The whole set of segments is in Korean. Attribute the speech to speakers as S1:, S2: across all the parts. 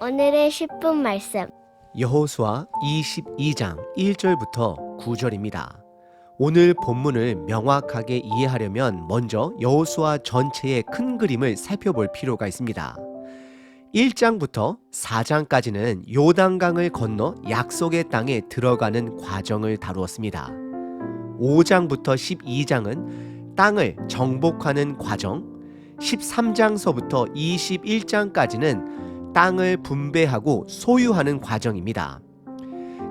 S1: 오늘의 10분 말씀.
S2: 여호수아 22장 1절부터 9절입니다. 오늘 본문을 명확하게 이해하려면 먼저 여호수아 전체의 큰 그림을 살펴볼 필요가 있습니다. 1장부터 4장까지는 요단강을 건너 약속의 땅에 들어가는 과정을 다루었습니다. 5장부터 12장은 땅을 정복하는 과정, 13장서부터 21장까지는 땅을 분배하고 소유하는 과정입니다.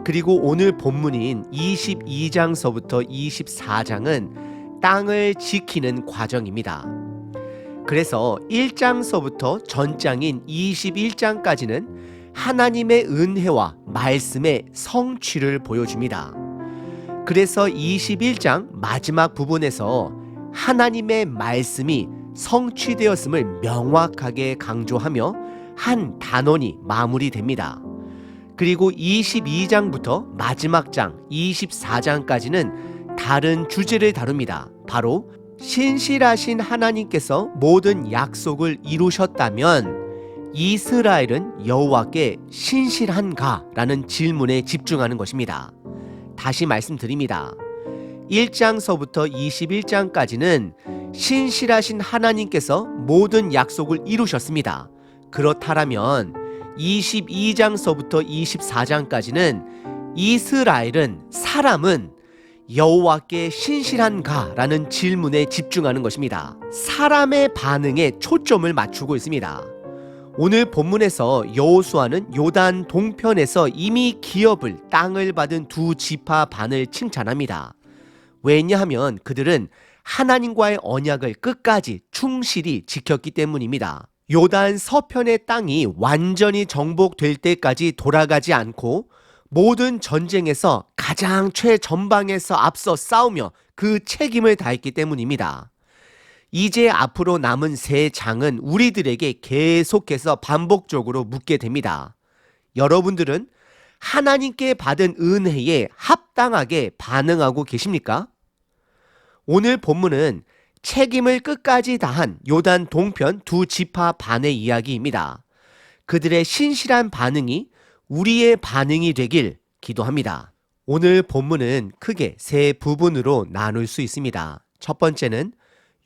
S2: 그리고 오늘 본문인 22장서부터 24장은 땅을 지키는 과정입니다. 그래서 1장서부터 전장인 21장까지는 하나님의 은혜와 말씀의 성취를 보여줍니다. 그래서 21장 마지막 부분에서 하나님의 말씀이 성취되었음을 명확하게 강조하며 한 단원이 마무리됩니다. 그리고 22장부터 마지막 장 24장까지는 다른 주제를 다룹니다. 바로 신실하신 하나님께서 모든 약속을 이루셨다면 이스라엘은 여호와께 신실한가? 라는 질문에 집중하는 것입니다. 다시 말씀드립니다. 1장서부터 21장까지는 신실하신 하나님께서 모든 약속을 이루셨습니다. 그렇다면 22장서부터 24장까지는 이스라엘은 사람은 여호와께 신실한가? 라는 질문에 집중하는 것입니다. 사람의 반응에 초점을 맞추고 있습니다. 오늘 본문에서 여호수아는 요단 동편에서 이미 기업을 땅을 받은 두 지파 반을 칭찬합니다. 왜냐하면 그들은 하나님과의 언약을 끝까지 충실히 지켰기 때문입니다. 요단 서편의 땅이 완전히 정복될 때까지 돌아가지 않고 모든 전쟁에서 가장 최전방에서 앞서 싸우며 그 책임을 다했기 때문입니다. 이제 앞으로 남은 세 장은 우리들에게 계속해서 반복적으로 묻게 됩니다. 여러분들은 하나님께 받은 은혜에 합당하게 반응하고 계십니까? 오늘 본문은 책임을 끝까지 다한 요단 동편 두 지파 반의 이야기입니다. 그들의 신실한 반응이 우리의 반응이 되길 기도합니다. 오늘 본문은 크게 세 부분으로 나눌 수 있습니다. 첫 번째는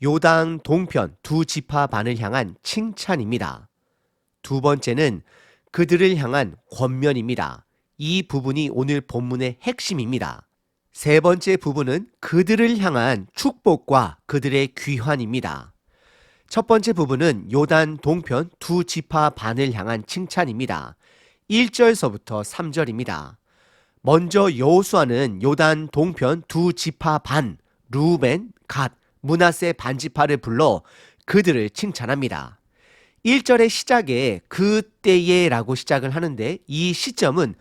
S2: 요단 동편 두 지파 반을 향한 칭찬입니다. 두 번째는 그들을 향한 권면입니다. 이 부분이 오늘 본문의 핵심입니다. 세 번째 부분은 그들을 향한 축복과 그들의 귀환입니다. 첫 번째 부분은 요단 동편 두 지파 반을 향한 칭찬입니다. 1절서부터 3절입니다. 먼저 여호수아는 요단 동편 두 지파 반, 루벤, 갓, 므낫세 반지파를 불러 그들을 칭찬합니다. 1절의 시작에 그때에 라고 시작을 하는데 이 시점은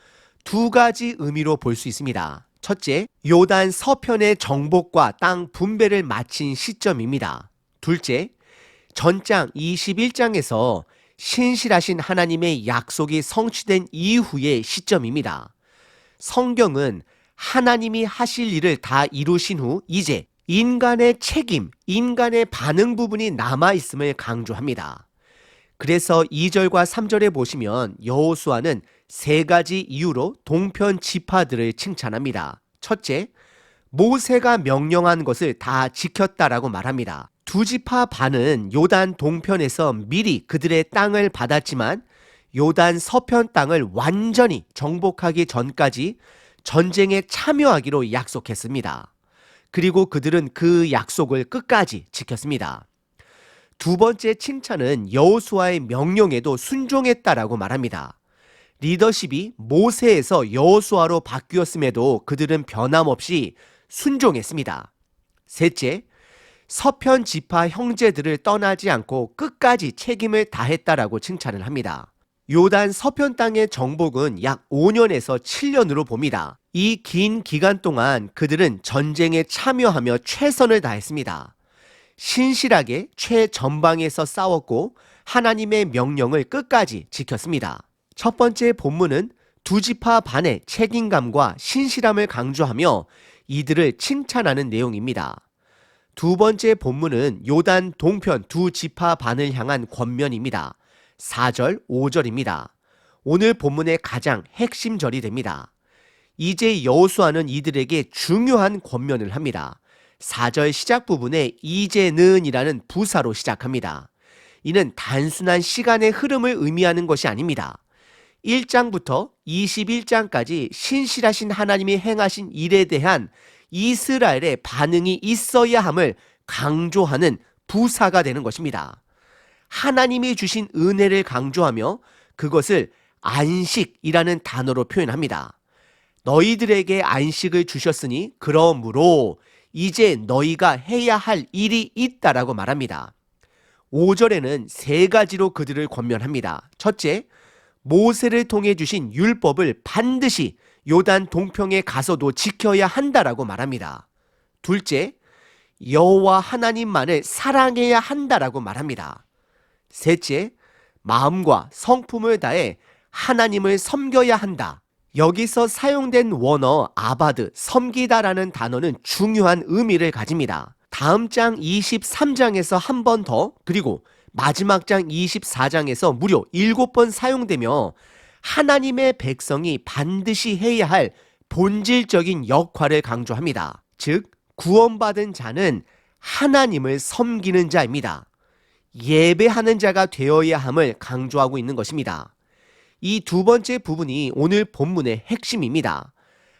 S2: 두 가지 의미로 볼 수 있습니다. 첫째, 요단 서편의 정복과 땅 분배를 마친 시점입니다. 둘째, 전장 21장에서 신실하신 하나님의 약속이 성취된 이후의 시점입니다. 성경은 하나님이 하실 일을 다 이루신 후 이제 인간의 책임, 인간의 반응 부분이 남아있음을 강조합니다. 그래서 2절과 3절에 보시면 여호수아는 세 가지 이유로 동편 지파들을 칭찬합니다. 첫째, 모세가 명령한 것을 다 지켰다라고 말합니다. 두 지파 반은 요단 동편에서 미리 그들의 땅을 받았지만 요단 서편 땅을 완전히 정복하기 전까지 전쟁에 참여하기로 약속했습니다. 그리고 그들은 그 약속을 끝까지 지켰습니다. 두 번째 칭찬은 여호수아의 명령에도 순종했다라고 말합니다. 리더십이 모세에서 여호수아로 바뀌었음에도 그들은 변함없이 순종했습니다. 셋째, 서편 지파 형제들을 떠나지 않고 끝까지 책임을 다했다라고 칭찬을 합니다. 요단 서편 땅의 정복은 약 5년에서 7년으로 봅니다. 이 긴 기간 동안 그들은 전쟁에 참여하며 최선을 다했습니다. 신실하게 최전방에서 싸웠고 하나님의 명령을 끝까지 지켰습니다. 첫 번째 본문은 두 지파 반의 책임감과 신실함을 강조하며 이들을 칭찬하는 내용입니다. 두 번째 본문은 요단 동편 두 지파 반을 향한 권면입니다. 4절, 5절입니다. 오늘 본문의 가장 핵심 절이 됩니다. 이제 여호수아는 이들에게 중요한 권면을 합니다. 4절 시작 부분에 이제는이라는 부사로 시작합니다. 이는 단순한 시간의 흐름을 의미하는 것이 아닙니다. 1장부터 21장까지 신실하신 하나님이 행하신 일에 대한 이스라엘의 반응이 있어야 함을 강조하는 부사가 되는 것입니다. 하나님이 주신 은혜를 강조하며 그것을 안식이라는 단어로 표현합니다. 너희들에게 안식을 주셨으니 그러므로 이제 너희가 해야 할 일이 있다라고 말합니다. 5절에는 세 가지로 그들을 권면합니다. 첫째, 모세를 통해 주신 율법을 반드시 요단 동평에 가서도 지켜야 한다라고 말합니다. 둘째, 여호와 하나님만을 사랑해야 한다라고 말합니다. 셋째, 마음과 성품을 다해 하나님을 섬겨야 한다. 여기서 사용된 원어 아바드, 섬기다라는 단어는 중요한 의미를 가집니다. 다음 장 23장에서 한 번 더, 그리고 마지막 장 24장에서 무려 7번 사용되며 하나님의 백성이 반드시 해야 할 본질적인 역할을 강조합니다. 즉, 구원받은 자는 하나님을 섬기는 자입니다. 예배하는 자가 되어야 함을 강조하고 있는 것입니다. 이 두 번째 부분이 오늘 본문의 핵심입니다.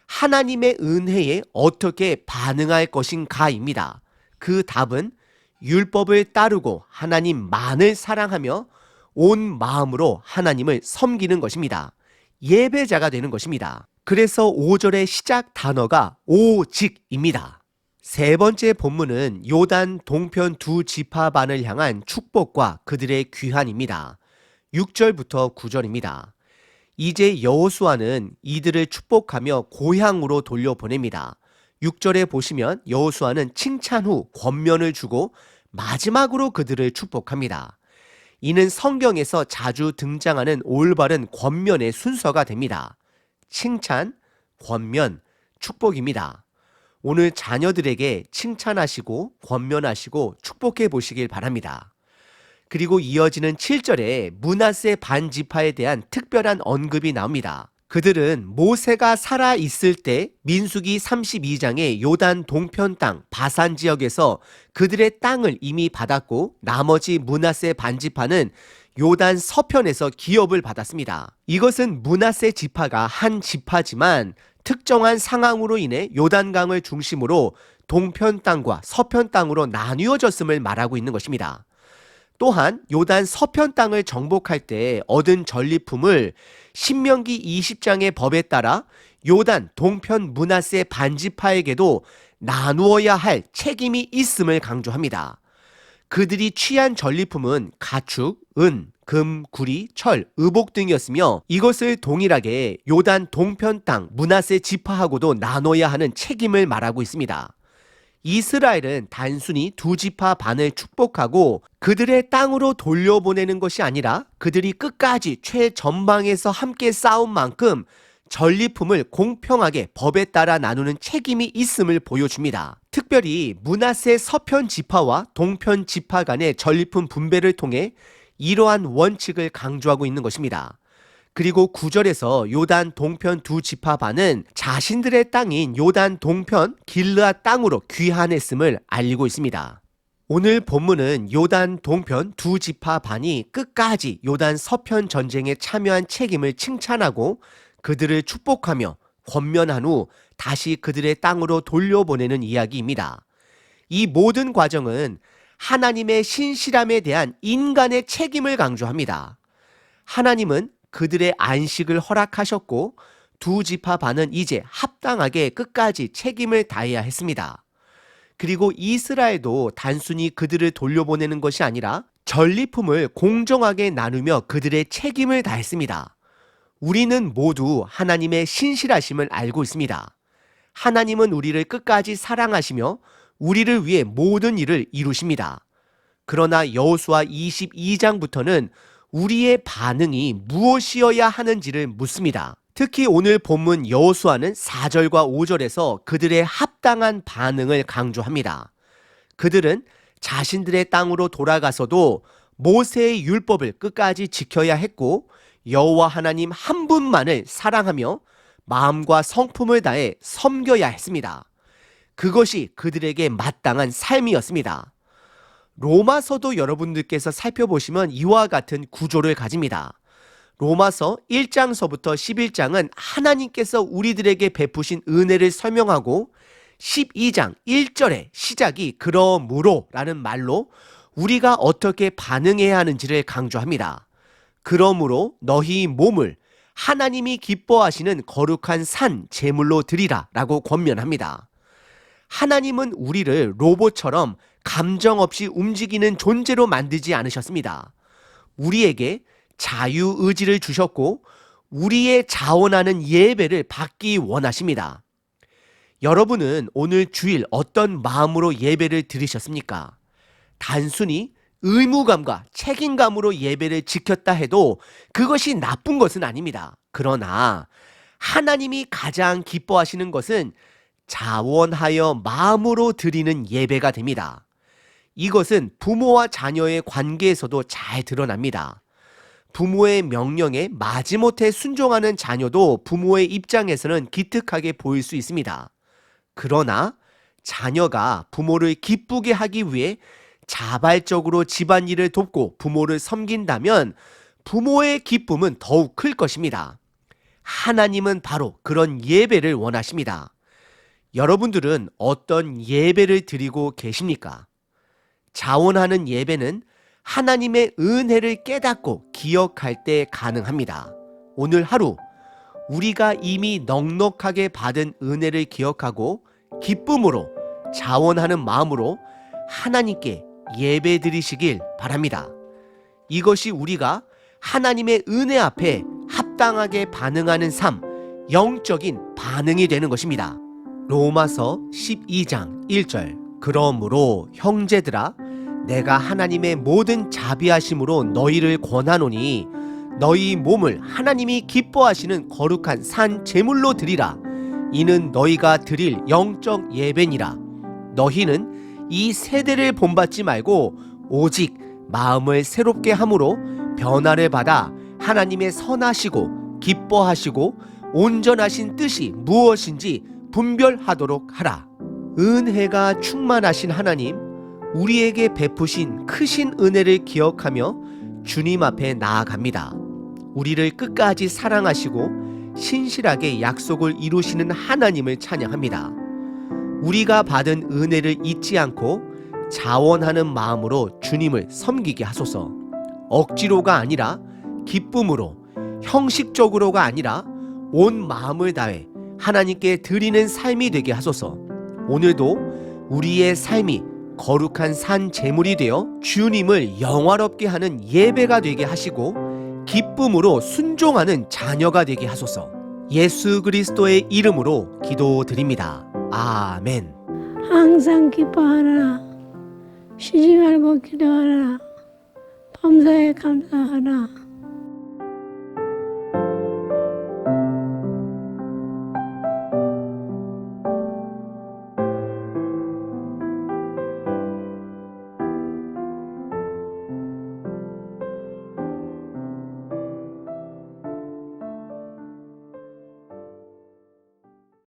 S2: 하나님의 은혜에 어떻게 반응할 것인가입니다. 그 답은 율법을 따르고 하나님만을 사랑하며 온 마음으로 하나님을 섬기는 것입니다. 예배자가 되는 것입니다. 그래서 5절의 시작 단어가 오직입니다. 세 번째 본문은 요단 동편 두 지파반을 향한 축복과 그들의 귀환입니다. 6절부터 9절입니다. 이제 여호수아는 이들을 축복하며 고향으로 돌려보냅니다. 6절에 보시면 여호수아는 칭찬 후 권면을 주고 마지막으로 그들을 축복합니다. 이는 성경에서 자주 등장하는 올바른 권면의 순서가 됩니다. 칭찬, 권면, 축복입니다. 오늘 자녀들에게 칭찬하시고 권면하시고 축복해 보시길 바랍니다. 그리고 이어지는 7절에 므낫세 반지파에 대한 특별한 언급이 나옵니다. 그들은 모세가 살아 있을 때 민수기 32장의 요단 동편 땅 바산 지역에서 그들의 땅을 이미 받았고 나머지 므낫세 반지파는 요단 서편에서 기업을 받았습니다. 이것은 므낫세 지파가 한 지파지만 특정한 상황으로 인해 요단강을 중심으로 동편 땅과 서편 땅으로 나뉘어졌음을 말하고 있는 것입니다. 또한 요단 서편 땅을 정복할 때 얻은 전리품을 신명기 20장의 법에 따라 요단 동편 므낫세 반지파에게도 나누어야 할 책임이 있음을 강조합니다. 그들이 취한 전리품은 가축, 은, 금, 구리, 철, 의복 등이었으며 이것을 동일하게 요단 동편 땅 므낫세 지파하고도 나눠야 하는 책임을 말하고 있습니다. 이스라엘은 단순히 두 지파 반을 축복하고 그들의 땅으로 돌려보내는 것이 아니라 그들이 끝까지 최전방에서 함께 싸운 만큼 전리품을 공평하게 법에 따라 나누는 책임이 있음을 보여줍니다. 특별히 므낫세 서편 지파와 동편 지파 간의 전리품 분배를 통해 이러한 원칙을 강조하고 있는 것입니다. 그리고 9절에서 요단 동편 두 지파 반은 자신들의 땅인 요단 동편 길르앗 땅으로 귀환했음을 알리고 있습니다. 오늘 본문은 요단 동편 두 지파 반이 끝까지 요단 서편 전쟁에 참여한 책임을 칭찬하고 그들을 축복하며 권면한 후 다시 그들의 땅으로 돌려보내는 이야기입니다. 이 모든 과정은 하나님의 신실함에 대한 인간의 책임을 강조합니다. 하나님은 그들의 안식을 허락하셨고 두 지파 반은 이제 합당하게 끝까지 책임을 다해야 했습니다. 그리고 이스라엘도 단순히 그들을 돌려보내는 것이 아니라 전리품을 공정하게 나누며 그들의 책임을 다했습니다. 우리는 모두 하나님의 신실하심을 알고 있습니다. 하나님은 우리를 끝까지 사랑하시며 우리를 위해 모든 일을 이루십니다. 그러나 여호수아 22장부터는 우리의 반응이 무엇이어야 하는지를 묻습니다. 특히 오늘 본문 여호수아는 4절과 5절에서 그들의 합당한 반응을 강조합니다. 그들은 자신들의 땅으로 돌아가서도 모세의 율법을 끝까지 지켜야 했고 여호와 하나님 한 분만을 사랑하며 마음과 성품을 다해 섬겨야 했습니다. 그것이 그들에게 마땅한 삶이었습니다. 로마서도 여러분들께서 살펴보시면 이와 같은 구조를 가집니다. 로마서 1장서부터 11장은 하나님께서 우리들에게 베푸신 은혜를 설명하고 12장 1절의 시작이 그러므로 라는 말로 우리가 어떻게 반응해야 하는지를 강조합니다. 그러므로 너희 몸을 하나님이 기뻐하시는 거룩한 산 제물로 드리라 라고 권면합니다. 하나님은 우리를 로봇처럼 감정 없이 움직이는 존재로 만들지 않으셨습니다. 우리에게 자유의지를 주셨고 우리의 자원하는 예배를 받기 원하십니다. 여러분은 오늘 주일 어떤 마음으로 예배를 드리셨습니까? 단순히 의무감과 책임감으로 예배를 지켰다 해도 그것이 나쁜 것은 아닙니다. 그러나 하나님이 가장 기뻐하시는 것은 자원하여 마음으로 드리는 예배가 됩니다. 이것은 부모와 자녀의 관계에서도 잘 드러납니다. 부모의 명령에 마지못해 순종하는 자녀도 부모의 입장에서는 기특하게 보일 수 있습니다. 그러나 자녀가 부모를 기쁘게 하기 위해 자발적으로 집안일을 돕고 부모를 섬긴다면 부모의 기쁨은 더욱 클 것입니다. 하나님은 바로 그런 예배를 원하십니다. 여러분들은 어떤 예배를 드리고 계십니까? 자원하는 예배는 하나님의 은혜를 깨닫고 기억할 때 가능합니다. 오늘 하루 우리가 이미 넉넉하게 받은 은혜를 기억하고 기쁨으로 자원하는 마음으로 하나님께 예배 드리시길 바랍니다. 이것이 우리가 하나님의 은혜 앞에 합당하게 반응하는 삶, 영적인 반응이 되는 것입니다. 로마서 12장 1절 그러므로 형제들아 내가 하나님의 모든 자비하심으로 너희를 권하노니 너희 몸을 하나님이 기뻐하시는 거룩한 산 제물로 드리라. 이는 너희가 드릴 영적 예배니라. 너희는 이 세대를 본받지 말고 오직 마음을 새롭게 함으로 변화를 받아 하나님의 선하시고 기뻐하시고 온전하신 뜻이 무엇인지 분별하도록 하라. 은혜가 충만하신 하나님, 우리에게 베푸신 크신 은혜를 기억하며 주님 앞에 나아갑니다. 우리를 끝까지 사랑하시고 신실하게 약속을 이루시는 하나님을 찬양합니다. 우리가 받은 은혜를 잊지 않고 자원하는 마음으로 주님을 섬기게 하소서. 억지로가 아니라 기쁨으로, 형식적으로가 아니라 온 마음을 다해 하나님께 드리는 삶이 되게 하소서. 오늘도 우리의 삶이 거룩한 산 제물이 되어 주님을 영화롭게 하는 예배가 되게 하시고 기쁨으로 순종하는 자녀가 되게 하소서. 예수 그리스도의 이름으로 기도드립니다. 아멘.
S3: 항상 기뻐하라. 쉬지 말고 기도하라. 범사에 감사하라.